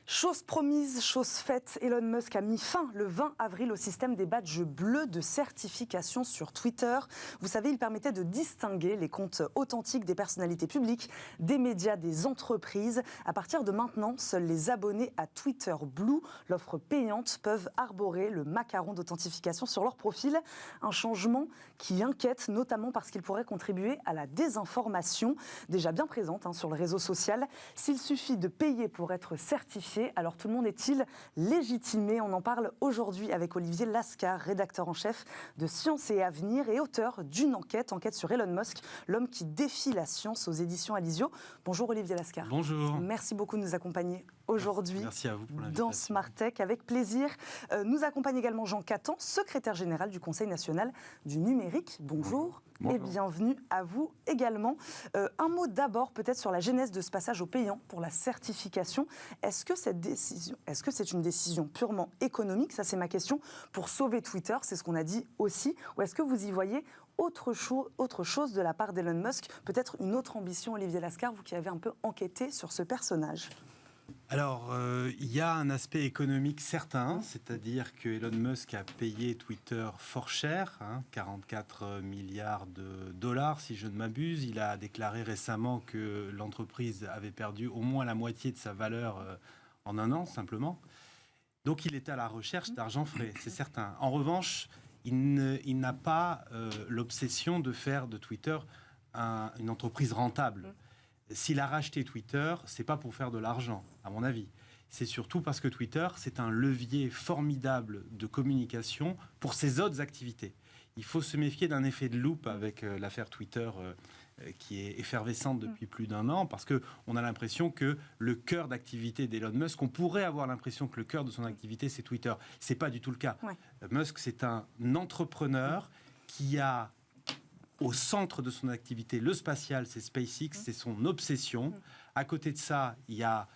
Chose promise, chose faite, Elon Musk a mis fin le 20 avril au système des badges bleus de certification sur Twitter. Vous savez, il permettait de distinguer les comptes authentiques des personnalités publiques, des médias, des entreprises. À partir de maintenant, seuls les abonnés à Twitter Blue, l'offre payante, peuvent arborer le macaron d'authentification sur leur profil. Un changement qui inquiète, notamment parce qu'il pourrait contribuer à la désinformation, déjà bien présente sur le réseau social. S'il suffit de payer pour être certifié, alors tout le monde est-il légitimé? On en parle aujourd'hui avec Olivier Lascar, rédacteur en chef de Science et Avenir et auteur d'une enquête sur Elon Musk, l'homme qui défie la science aux éditions Alizio. Bonjour Olivier Lascar. Bonjour. Merci beaucoup de nous accompagner aujourd'hui dans Smart Tech, avec plaisir. Nous accompagne également Jean Catan, secrétaire général du Conseil national du numérique. Bonjour. Et bienvenue à vous également. Un mot d'abord peut-être sur la genèse de ce passage au payant pour la certification. Est-ce que c'est une décision purement économique? Ça, c'est ma question. Pour sauver Twitter, c'est ce qu'on a dit aussi. Ou est-ce que vous y voyez autre chose de la part d'Elon Musk? Peut-être une autre ambition, Olivier Lascar, vous qui avez un peu enquêté sur ce personnage. Alors, il y a un aspect économique certain, c'est-à-dire que Elon Musk a payé Twitter fort cher, 44 milliards de dollars si je ne m'abuse. Il a déclaré récemment que l'entreprise avait perdu au moins la moitié de sa valeur en un an, simplement. Donc, il est à la recherche d'argent frais, c'est certain. En revanche, il n'a pas l'obsession de faire de Twitter une entreprise rentable. S'il a racheté Twitter, c'est pas pour faire de l'argent, à mon avis. C'est surtout parce que Twitter, c'est un levier formidable de communication pour ses autres activités. Il faut se méfier d'un effet de loupe avec l'affaire Twitter qui est effervescente depuis plus d'un an, parce qu'on a l'impression que le cœur d'activité d'Elon Musk, on pourrait avoir l'impression que le cœur de son activité, c'est Twitter. C'est pas du tout le cas. Ouais. Musk, c'est un entrepreneur qui a au centre de son activité, le spatial, c'est SpaceX, c'est son obsession. À côté de ça, il y a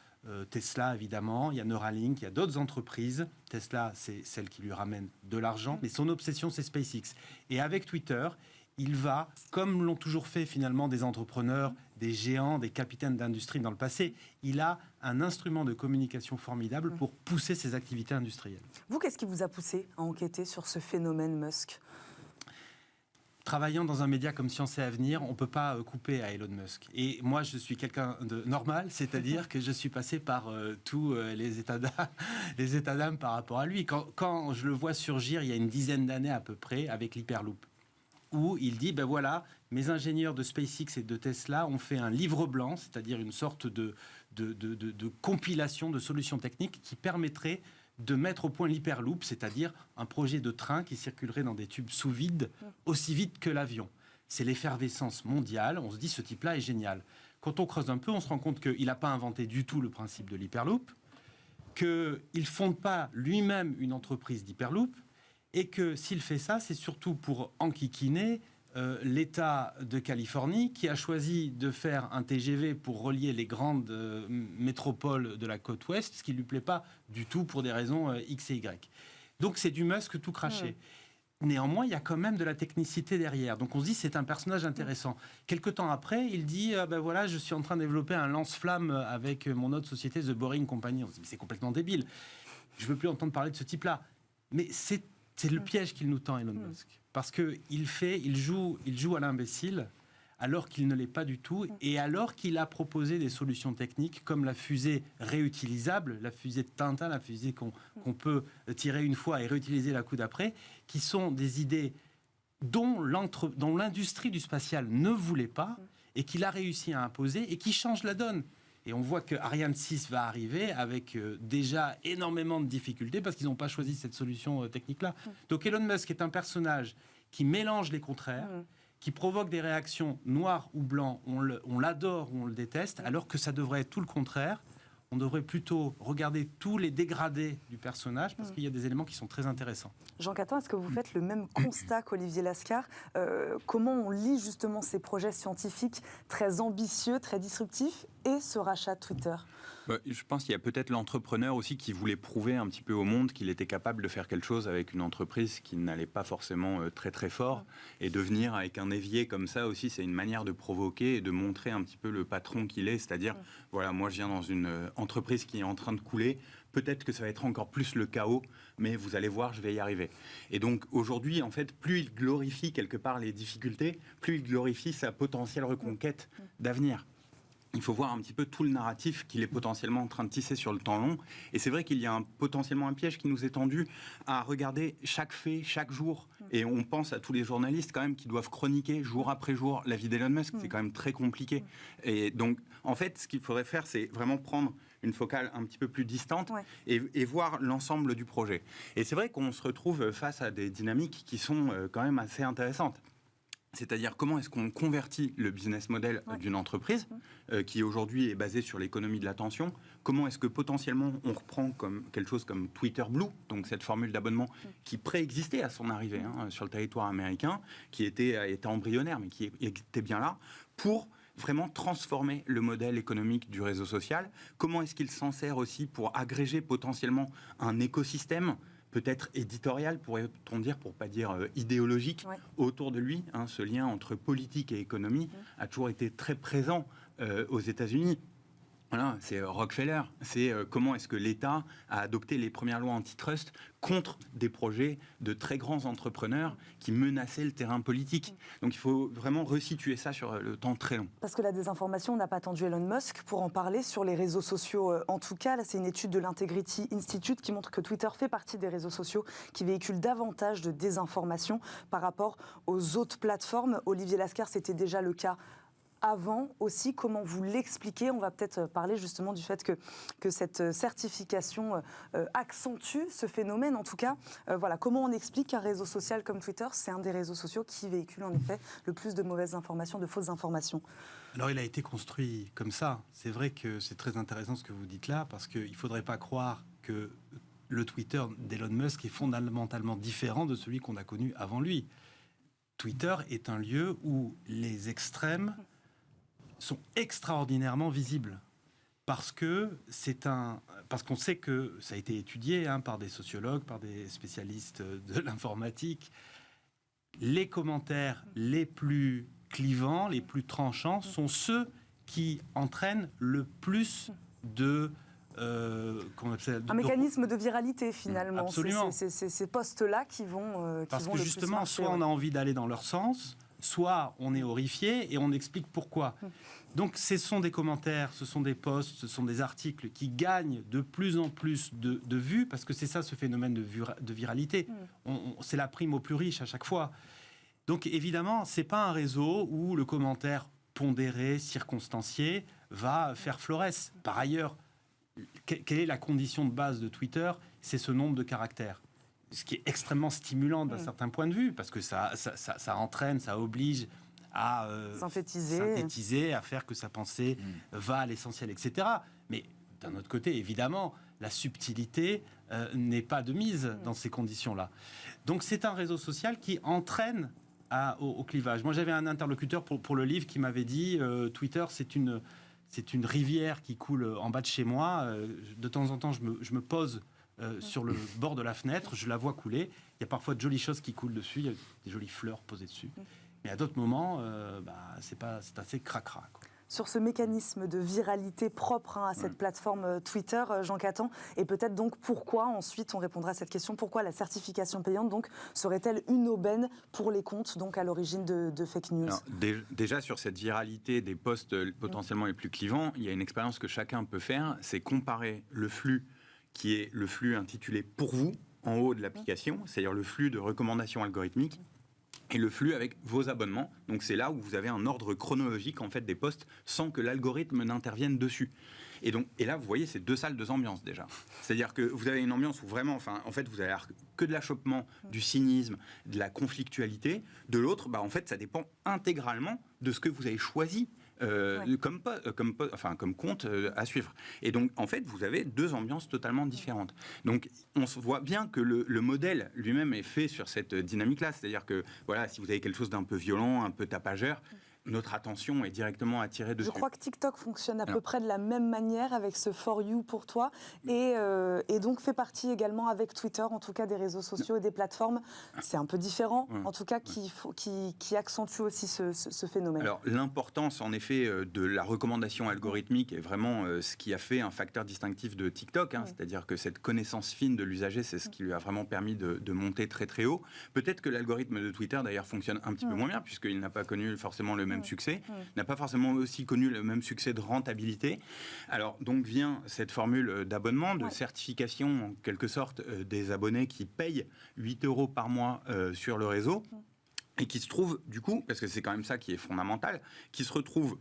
Tesla, évidemment, il y a Neuralink, il y a d'autres entreprises. Tesla, c'est celle qui lui ramène de l'argent, mais son obsession, c'est SpaceX. Et avec Twitter, il va, comme l'ont toujours fait finalement des entrepreneurs, des géants, des capitaines d'industrie dans le passé, il a un instrument de communication formidable pour pousser ses activités industrielles. Vous, qu'est-ce qui vous a poussé à enquêter sur ce phénomène Musk ? Travaillant dans un média comme Science et Avenir, on ne peut pas couper à Elon Musk. Et moi, je suis quelqu'un de normal, c'est-à-dire que je suis passé par tous les états d'âme par rapport à lui. Quand je le vois surgir il y a une dizaine d'années à peu près avec l'Hyperloop, où il dit, ben voilà, mes ingénieurs de SpaceX et de Tesla ont fait un livre blanc, c'est-à-dire une sorte de compilation de solutions techniques qui permettrait de mettre au point l'Hyperloop, c'est-à-dire un projet de train qui circulerait dans des tubes sous vide, aussi vite que l'avion. C'est l'effervescence mondiale, on se dit ce type-là est génial. Quand on creuse un peu, on se rend compte qu'il n'a pas inventé du tout le principe de l'Hyperloop, qu'il ne fonde pas lui-même une entreprise d'Hyperloop, et que s'il fait ça, c'est surtout pour enquiquiner l'État de Californie qui a choisi de faire un TGV pour relier les grandes métropoles de la côte ouest, ce qui ne lui plaît pas du tout pour des raisons X et Y. Donc c'est du Musk tout craché. Néanmoins, il y a quand même de la technicité derrière. Donc on se dit c'est un personnage intéressant. Quelque temps après, il dit ben voilà, je suis en train de développer un lance-flamme avec mon autre société, The Boring Company. On se dit c'est complètement débile. Je ne veux plus entendre parler de ce type-là. Mais c'est le piège qu'il nous tend, Elon Musk. Parce qu'il joue à l'imbécile, alors qu'il ne l'est pas du tout, et alors qu'il a proposé des solutions techniques, comme la fusée réutilisable, la fusée de Tintin, la fusée qu'on peut tirer une fois et réutiliser la coup d'après, qui sont des idées dont l'industrie du spatial ne voulait pas, et qu'il a réussi à imposer, et qui changent la donne. Et on voit que Ariane 6 va arriver avec déjà énormément de difficultés parce qu'ils n'ont pas choisi cette solution technique-là. Donc Elon Musk est un personnage qui mélange les contraires, qui provoque des réactions noires ou blancs. On l'adore ou on le déteste, alors que ça devrait être tout le contraire. On devrait plutôt regarder tous les dégradés du personnage parce qu'il y a des éléments qui sont très intéressants. Jean Catan, est-ce que vous faites le même constat qu'Olivier Lascar? Comment on lit justement ces projets scientifiques très ambitieux, très disruptifs, et et ce rachat de Twitter? Je pense qu'il y a peut-être l'entrepreneur aussi qui voulait prouver un petit peu au monde qu'il était capable de faire quelque chose avec une entreprise qui n'allait pas forcément très très fort. Et de venir avec un évier comme ça aussi, c'est une manière de provoquer et de montrer un petit peu le patron qu'il est. C'est-à-dire, voilà, moi je viens dans une entreprise qui est en train de couler. Peut-être que ça va être encore plus le chaos, mais vous allez voir, je vais y arriver. Et donc aujourd'hui, en fait, plus il glorifie quelque part les difficultés, plus il glorifie sa potentielle reconquête d'avenir. Il faut voir un petit peu tout le narratif qu'il est potentiellement en train de tisser sur le temps long. Et c'est vrai qu'il y a potentiellement un piège qui nous est tendu à regarder chaque fait, chaque jour. Et on pense à tous les journalistes quand même qui doivent chroniquer jour après jour la vie d'Elon Musk. C'est quand même très compliqué. Et donc, en fait, ce qu'il faudrait faire, c'est vraiment prendre une focale un petit peu plus distante et voir l'ensemble du projet. Et c'est vrai qu'on se retrouve face à des dynamiques qui sont quand même assez intéressantes. C'est-à-dire comment est-ce qu'on convertit le business model d'une entreprise qui aujourd'hui est basée sur l'économie de l'attention. Comment est-ce que potentiellement on reprend comme quelque chose comme Twitter Blue, donc cette formule d'abonnement qui préexistait à son arrivée sur le territoire américain, qui était embryonnaire mais qui était bien là, pour vraiment transformer le modèle économique du réseau social. Comment est-ce qu'il s'en sert aussi pour agréger potentiellement un écosystème peut-être éditorial, pourrait-on dire, pour ne pas dire idéologique, autour de lui. Ce lien entre politique et économie a toujours été très présent aux États-Unis. Voilà, c'est Rockefeller. C'est comment est-ce que l'État a adopté les premières lois antitrust contre des projets de très grands entrepreneurs qui menaçaient le terrain politique. Donc il faut vraiment resituer ça sur le temps très long. Parce que la désinformation, on n'a pas attendu Elon Musk pour en parler sur les réseaux sociaux. En tout cas, là, c'est une étude de l'Integrity Institute qui montre que Twitter fait partie des réseaux sociaux qui véhiculent davantage de désinformation par rapport aux autres plateformes. Olivier Lascar, c'était déjà le cas avant aussi. Comment vous l'expliquez? On va peut-être parler justement du fait que cette certification accentue ce phénomène. En tout cas, voilà, comment on explique qu'un réseau social comme Twitter, c'est un des réseaux sociaux qui véhicule en effet le plus de mauvaises informations, de fausses informations? Alors, il a été construit comme ça. C'est vrai que c'est très intéressant ce que vous dites là, parce qu'il ne faudrait pas croire que le Twitter d'Elon Musk est fondamentalement différent de celui qu'on a connu avant lui. Twitter est un lieu où les extrêmes sont extraordinairement visibles parce qu'on sait que ça a été étudié par des sociologues, par des spécialistes de l'informatique. Les commentaires les plus clivants, les plus tranchants sont ceux qui entraînent le plus de un mécanisme de viralité finalement. Absolument. C'est ces postes-là qui vont parce que le justement, plus marcher, soit on a envie d'aller dans leur sens, soit on est horrifié et on explique pourquoi. Donc ce sont des commentaires, ce sont des posts, ce sont des articles qui gagnent de plus en plus de vues, parce que c'est ça ce phénomène de viralité. C'est la prime au plus riche à chaque fois. Donc évidemment, c'est pas un réseau où le commentaire pondéré, circonstancié, va faire florès. Par ailleurs, quelle est la condition de base de Twitter? C'est ce nombre de caractères. Ce qui est extrêmement stimulant d'un certain point de vue, parce que ça entraîne, ça oblige à synthétiser, à faire que sa pensée va à l'essentiel, etc. Mais d'un autre côté, évidemment, la subtilité n'est pas de mise dans ces conditions-là. Donc c'est un réseau social qui entraîne au clivage. Moi, j'avais un interlocuteur pour le livre qui m'avait dit Twitter, c'est une rivière qui coule en bas de chez moi. De temps en temps, je me pose sur le bord de la fenêtre, je la vois couler. Il y a parfois de jolies choses qui coulent dessus, il y a des jolies fleurs posées dessus. Mais à d'autres moments, c'est assez cracra. Sur ce mécanisme de viralité propre à cette plateforme Twitter, Jean Catan, et peut-être donc pourquoi, ensuite on répondra à cette question, pourquoi la certification payante donc serait-elle une aubaine pour les comptes donc à l'origine de fake news? Alors, déjà sur cette viralité des posts potentiellement les plus clivants, il y a une expérience que chacun peut faire, c'est comparer le flux qui est le flux intitulé « Pour vous » en haut de l'application, c'est-à-dire le flux de recommandations algorithmiques, et le flux avec vos abonnements. Donc c'est là où vous avez un ordre chronologique en fait des posts sans que l'algorithme n'intervienne dessus. Et là, vous voyez, c'est deux salles, deux ambiances déjà. C'est-à-dire que vous avez une ambiance où vraiment, en fait, vous avez que de l'achoppement, du cynisme, de la conflictualité. De l'autre, en fait, ça dépend intégralement de ce que vous avez choisi comme compte à suivre. Et donc, en fait, vous avez deux ambiances totalement différentes. Donc, on se voit bien que le modèle lui-même est fait sur cette dynamique-là. C'est-à-dire que, voilà, si vous avez quelque chose d'un peu violent, un peu tapageur, notre attention est directement attirée dessus. Je crois que TikTok fonctionne à peu près de la même manière avec ce For You pour toi et donc fait partie également avec Twitter, en tout cas des réseaux sociaux et des plateformes. C'est un peu différent, en tout cas qui accentue aussi ce phénomène. Alors l'importance en effet de la recommandation algorithmique est vraiment ce qui a fait un facteur distinctif de TikTok, c'est-à-dire que cette connaissance fine de l'usager, c'est ce qui lui a vraiment permis de monter très très haut. Peut-être que l'algorithme de Twitter d'ailleurs fonctionne un petit peu moins bien puisqu'il n'a pas connu forcément le même succès, n'a pas forcément aussi connu le même succès de rentabilité. Alors donc vient cette formule d'abonnement, de certification en quelque sorte des abonnés qui payent 8 € par mois sur le réseau et qui se trouvent du coup, parce que c'est quand même ça qui est fondamental, qui se retrouvent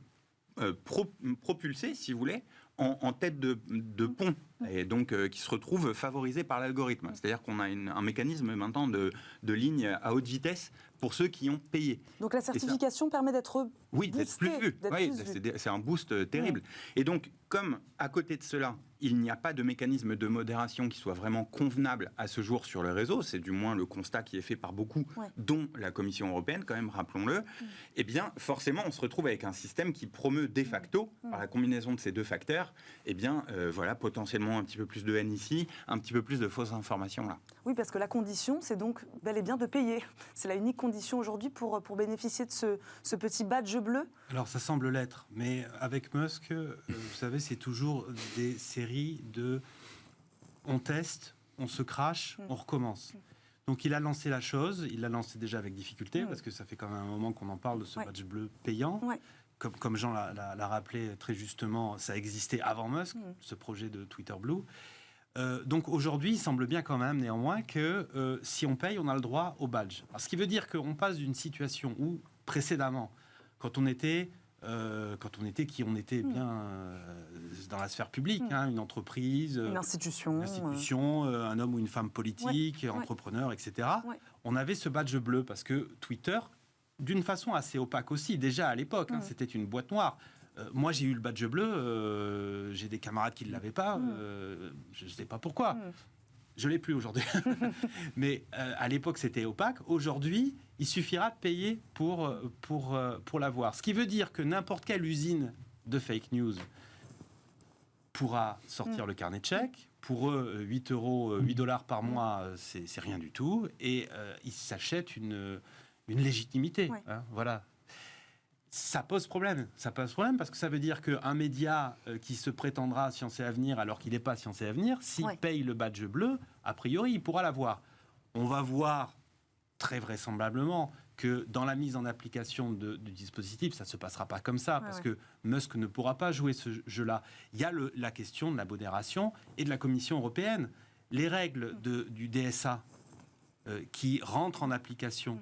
propulsés, si vous voulez, en tête de pont, et donc qui se retrouvent favorisés par l'algorithme. C'est-à-dire qu'on a un mécanisme maintenant de ligne à haute vitesse pour ceux qui ont payé. Donc la certification permet d'être d'être plus vu. C'est un boost terrible. Et donc, comme à côté de cela, il n'y a pas de mécanisme de modération qui soit vraiment convenable à ce jour sur le réseau, c'est du moins le constat qui est fait par beaucoup, dont la Commission européenne, quand même, rappelons-le, eh bien, forcément, on se retrouve avec un système qui promeut de facto, par la combinaison de ces deux facteurs, eh bien, voilà, potentiellement un petit peu plus de haine ici, un petit peu plus de fausses informations là. Oui, parce que la condition, c'est donc bel et bien de payer. C'est la unique condition aujourd'hui pour bénéficier de ce petit badge bleu. Alors, ça semble l'être, mais avec Musk, vous savez, c'est toujours des séries de on teste, on se crache, on recommence. Donc il a lancé la chose, il l'a lancé déjà avec difficulté, parce que ça fait quand même un moment qu'on en parle de ce badge bleu payant. Comme Jean l'a rappelé très justement, ça existait avant Musk, ce projet de Twitter Blue. Donc aujourd'hui, il semble bien quand même néanmoins que si on paye, on a le droit au badge. Alors, ce qui veut dire qu'on passe d'une situation où précédemment, quand on était bien dans la sphère publique, une entreprise, une institution, un homme ou une femme politique, entrepreneur, etc. On avait ce badge bleu parce que Twitter, d'une façon assez opaque aussi, déjà à l'époque, c'était une boîte noire. Moi, j'ai eu le badge bleu, j'ai des camarades qui ne l'avaient pas, je ne sais pas pourquoi. Je ne l'ai plus aujourd'hui. Mais à l'époque, c'était opaque. Aujourd'hui, il suffira de payer pour l'avoir. Ce qui veut dire que n'importe quelle usine de fake news pourra sortir le carnet de chèques. Pour eux, 8 $ par mois, c'est rien du tout. Et ils s'achètent une légitimité. Voilà. Ça pose problème. Ça pose problème parce que ça veut dire qu'un média qui se prétendra Science et Avenir alors qu'il n'est pas Science et Avenir, s'il paye le badge bleu, a priori, il pourra l'avoir. On va voir très vraisemblablement que dans la mise en application du dispositif, ça ne se passera pas comme ça, parce que Musk ne pourra pas jouer ce jeu-là. Il y a la question de la modération et de la Commission européenne. Les règles du DSA qui rentrent en application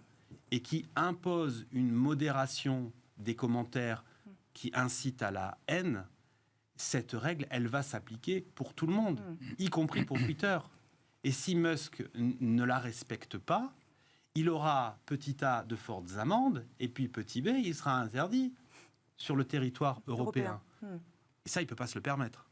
et qui imposent une modération des commentaires qui incitent à la haine, cette règle, elle va s'appliquer pour tout le monde, y compris pour Twitter. Et si Musk ne la respecte pas, il aura petit a de fortes amendes, et puis petit b, il sera interdit sur le territoire européen. Et ça, il ne peut pas se le permettre.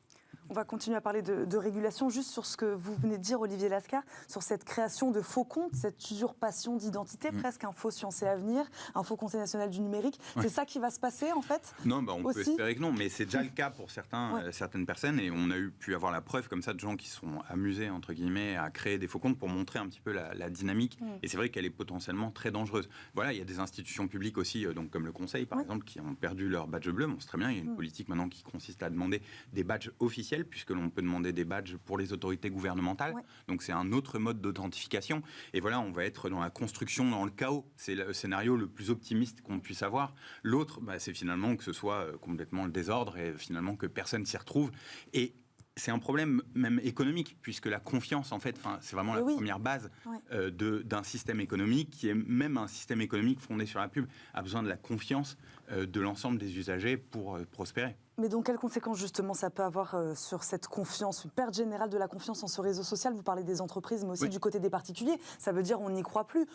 On va continuer à parler de régulation, juste sur ce que vous venez de dire, Olivier Lascar, sur cette création de faux comptes, cette usurpation d'identité, presque un faux Science et Avenir, un faux Conseil national du numérique. C'est ça qui va se passer, en fait? Non, on peut espérer que non, mais c'est déjà le cas pour certaines personnes, et on a pu avoir la preuve comme ça de gens qui sont amusés, entre guillemets, à créer des faux comptes pour montrer un petit peu la dynamique, et c'est vrai qu'elle est potentiellement très dangereuse. Voilà, il y a des institutions publiques aussi, donc comme le Conseil, par exemple, qui ont perdu leur badge bleu. On sait très bien, il y a une politique maintenant qui consiste à demander des badges officiels, puisque l'on peut demander des badges pour les autorités gouvernementales. Donc c'est un autre mode d'authentification. Et voilà, on va être dans la construction, dans le chaos. C'est le scénario le plus optimiste qu'on puisse avoir. L'autre, c'est finalement que ce soit complètement le désordre et finalement que personne s'y retrouve. Et c'est un problème même économique, puisque la confiance, en fait, c'est vraiment la première base d'un système économique, qui est même un système économique fondé sur la pub, a besoin de la confiance de l'ensemble des usagers pour prospérer. Mais donc, quelles conséquences, justement, ça peut avoir sur cette confiance, une perte générale de la confiance en ce réseau social? Vous parlez des entreprises, mais aussi du côté des particuliers. Ça veut dire on n'y croit plus.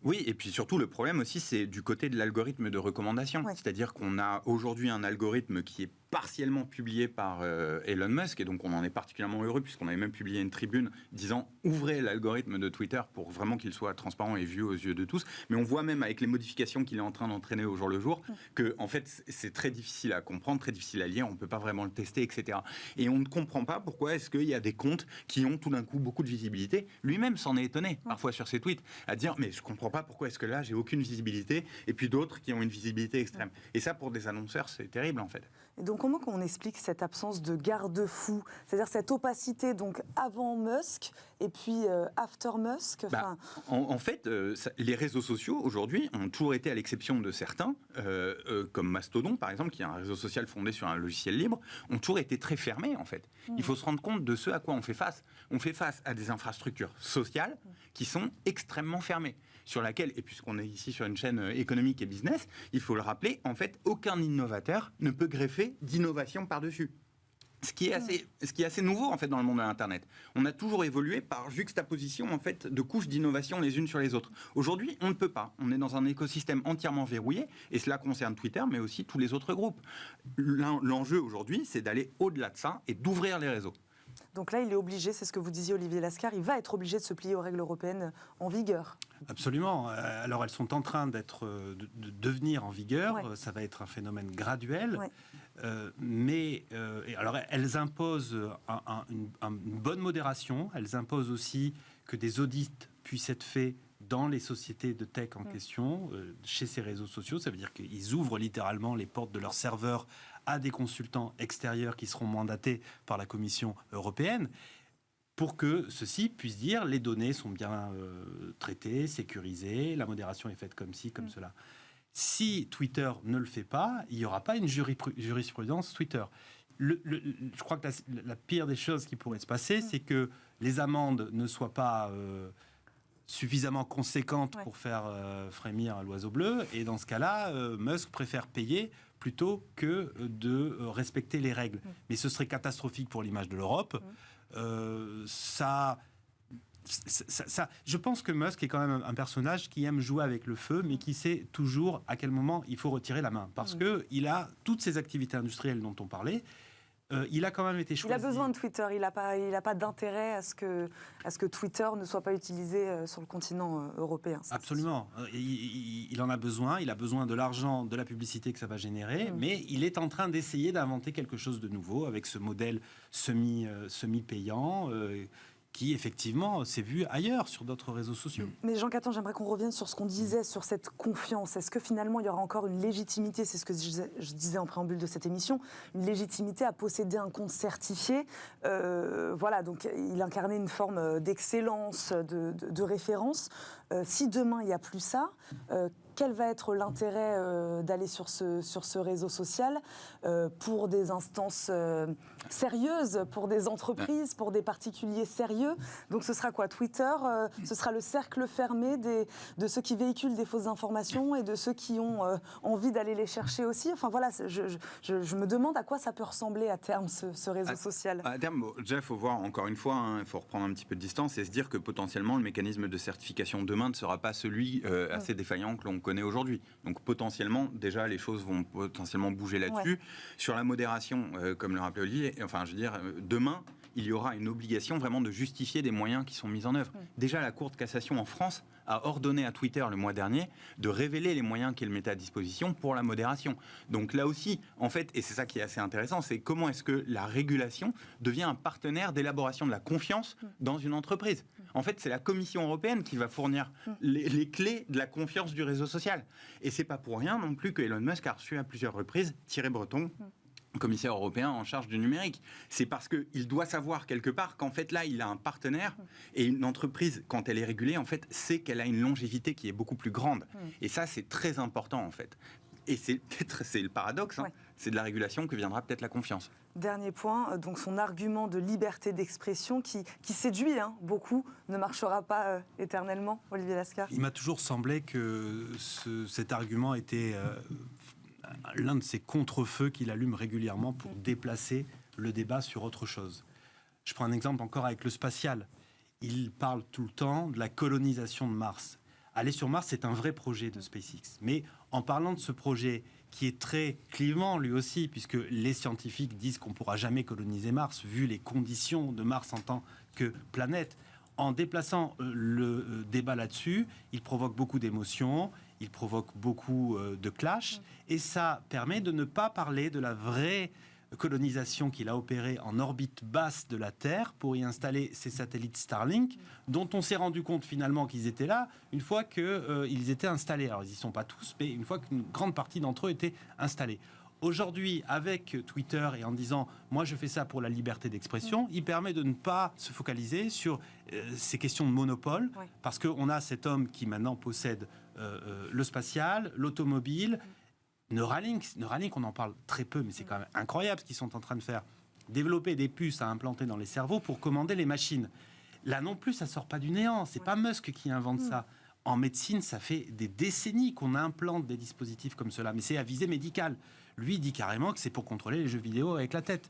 Oui, et puis surtout, le problème aussi, c'est du côté de l'algorithme de recommandation. Ouais. C'est-à-dire qu'on a aujourd'hui un algorithme qui est partiellement publié par Elon Musk, et donc on en est particulièrement heureux, puisqu'on avait même publié une tribune disant « Ouvrez l'algorithme de Twitter pour vraiment qu'il soit transparent et vu aux yeux de tous ». Mais on voit même avec les modifications qu'il est en train d'entraîner au jour le jour, que en fait, c'est très difficile à comprendre, très difficile à lire, on ne peut pas vraiment le tester, etc. Et on ne comprend pas pourquoi est-ce qu'il y a des comptes qui ont tout d'un coup beaucoup de visibilité. Lui-même s'en est étonné, parfois sur ses tweets, à dire « Mais je ne comprends pas pourquoi est-ce que là, j'ai aucune visibilité », et puis d'autres qui ont une visibilité extrême. Et ça, pour des annonceurs, c'est terrible, en fait. Et donc, comment on explique cette absence de garde-fou, c'est-à-dire cette opacité donc avant Musk et puis after Musk? En fait, les réseaux sociaux aujourd'hui ont toujours été, à l'exception de certains, comme Mastodon par exemple, qui est un réseau social fondé sur un logiciel libre, ont toujours été très fermés en fait. Il faut se rendre compte de ce à quoi on fait face. On fait face à des infrastructures sociales qui sont extrêmement fermées, sur laquelle, et puisqu'on est ici sur une chaîne économique et business, il faut le rappeler, en fait, aucun innovateur ne peut greffer d'innovation par-dessus. Ce qui est assez nouveau en fait dans le monde de l'Internet. On a toujours évolué par juxtaposition en fait de couches d'innovation les unes sur les autres. Aujourd'hui, on ne peut pas. On est dans un écosystème entièrement verrouillé, et cela concerne Twitter, mais aussi tous les autres groupes. L'enjeu aujourd'hui, c'est d'aller au-delà de ça et d'ouvrir les réseaux. Donc là, il est obligé, c'est ce que vous disiez Olivier Lascar, il va être obligé de se plier aux règles européennes en vigueur. Absolument. Alors elles sont en train de devenir en vigueur. Ouais. Ça va être un phénomène graduel. Ouais. Alors elles imposent une bonne modération. Elles imposent aussi que des audits puissent être faits dans les sociétés de tech en question, chez ces réseaux sociaux. Ça veut dire qu'ils ouvrent littéralement les portes de leurs serveurs à des consultants extérieurs qui seront mandatés par la Commission européenne, pour que ceux-ci puissent dire les données sont bien traitées, sécurisées, la modération est faite comme ci, comme cela. Si Twitter ne le fait pas, il n'y aura pas une jurisprudence Twitter. Je crois que la pire des choses qui pourrait se passer, c'est que les amendes ne soient pas suffisamment conséquentes pour faire frémir l'oiseau bleu, et dans ce cas-là, Musk préfère payer plutôt que de respecter les règles. Mais ce serait catastrophique pour l'image de l'Europe. Je pense que Musk est quand même un personnage qui aime jouer avec le feu, mais qui sait toujours à quel moment il faut retirer la main. Parce qu'il a toutes ces activités industrielles dont on parlait. Il a quand même été choisi. Il a besoin de Twitter, il n'a pas d'intérêt à ce que Twitter ne soit pas utilisé sur le continent européen. Absolument. Il en a besoin, il a besoin de l'argent, de la publicité que ça va générer, mais il est en train d'essayer d'inventer quelque chose de nouveau avec ce modèle semi-payant qui, effectivement, s'est vu ailleurs sur d'autres réseaux sociaux. Mais Jean Catan, j'aimerais qu'on revienne sur ce qu'on disait, sur cette confiance. Est-ce que finalement, il y aura encore une légitimité, c'est ce que je disais en préambule de cette émission, une légitimité à posséder un compte certifié? Voilà, donc il incarnait une forme d'excellence, de référence. Si demain, il n'y a plus ça, quel va être l'intérêt d'aller sur ce réseau social pour des instances sérieuses, pour des entreprises, pour des particuliers sérieux? Donc ce sera quoi, Twitter? Ce sera le cercle fermé de ceux qui véhiculent des fausses informations et de ceux qui ont envie d'aller les chercher aussi. Enfin voilà, je me demande à quoi ça peut ressembler à terme ce réseau social. À terme, déjà, il faut voir, encore une fois, il faut reprendre un petit peu de distance et se dire que potentiellement le mécanisme de certification demain ne sera pas celui assez défaillant que l'on connaît aujourd'hui. Donc potentiellement, déjà, les choses vont potentiellement bouger là-dessus. Ouais. Sur la modération, comme le rappelait Olivier, enfin, je veux dire, demain, il y aura une obligation vraiment de justifier des moyens qui sont mis en œuvre. Déjà, la Cour de cassation en France a ordonné à Twitter le mois dernier de révéler les moyens qu'elle mettait à disposition pour la modération. Donc là aussi, en fait, et c'est ça qui est assez intéressant, c'est comment est-ce que la régulation devient un partenaire d'élaboration de la confiance dans une entreprise. En fait, c'est la Commission européenne qui va fournir les clés de la confiance du réseau social. Et c'est pas pour rien non plus que Elon Musk a reçu à plusieurs reprises Thierry Breton, commissaire européen en charge du numérique. C'est parce qu'il doit savoir quelque part qu'en fait là, il a un partenaire et une entreprise, quand elle est régulée, en fait, sait qu'elle a une longévité qui est beaucoup plus grande. Et ça, c'est très important en fait. Et c'est le paradoxe, hein. C'est de la régulation que viendra peut-être la confiance. Dernier point, donc son argument de liberté d'expression qui séduit beaucoup, ne marchera pas éternellement, Olivier Lascar? Il m'a toujours semblé que cet argument était l'un de ces contre-feux qu'il allume régulièrement pour déplacer le débat sur autre chose. Je prends un exemple encore avec le spatial. Il parle tout le temps de la colonisation de Mars. Aller sur Mars, c'est un vrai projet de SpaceX. Mais en parlant de ce projet qui est très clivant lui aussi, puisque les scientifiques disent qu'on ne pourra jamais coloniser Mars, vu les conditions de Mars en tant que planète, en déplaçant le débat là-dessus, il provoque beaucoup d'émotions, il provoque beaucoup de clash, et ça permet de ne pas parler de la vraie colonisation qu'il a opérée en orbite basse de la Terre pour y installer ces satellites Starlink, dont on s'est rendu compte finalement qu'ils étaient là une fois qu'ils étaient installés. Alors ils n'y sont pas tous, mais une fois qu'une grande partie d'entre eux étaient installés. Aujourd'hui, avec Twitter et en disant « moi je fais ça pour la liberté d'expression », il permet de ne pas se focaliser sur ces questions de monopole, parce qu'on a cet homme qui maintenant possède le spatial, l'automobile. Neuralink, on en parle très peu, mais c'est quand même incroyable ce qu'ils sont en train de faire. Développer des puces à implanter dans les cerveaux pour commander les machines. Là non plus, ça sort pas du néant. C'est pas Musk qui invente ça. En médecine, ça fait des décennies qu'on implante des dispositifs comme cela, mais c'est à visée médicale. Lui dit carrément que c'est pour contrôler les jeux vidéo avec la tête.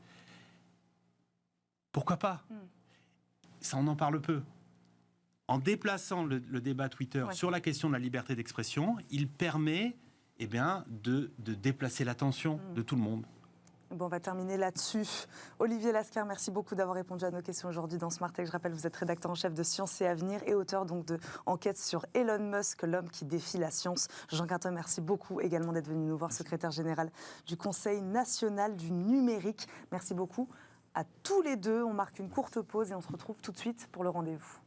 Pourquoi pas ? Ça, on en parle peu. En déplaçant le débat Twitter sur la question de la liberté d'expression, il permet de déplacer l'attention de tout le monde. Bon, on va terminer là-dessus. Olivier Lascar, merci beaucoup d'avoir répondu à nos questions aujourd'hui dans Smart Tech. Je rappelle, vous êtes rédacteur en chef de Science et Avenir et auteur donc de enquête sur Elon Musk, l'homme qui défie la science. Jean Quinton, merci beaucoup également d'être venu nous voir, secrétaire général du Conseil national du numérique. Merci beaucoup à tous les deux. On marque une courte pause et on se retrouve tout de suite pour le rendez-vous.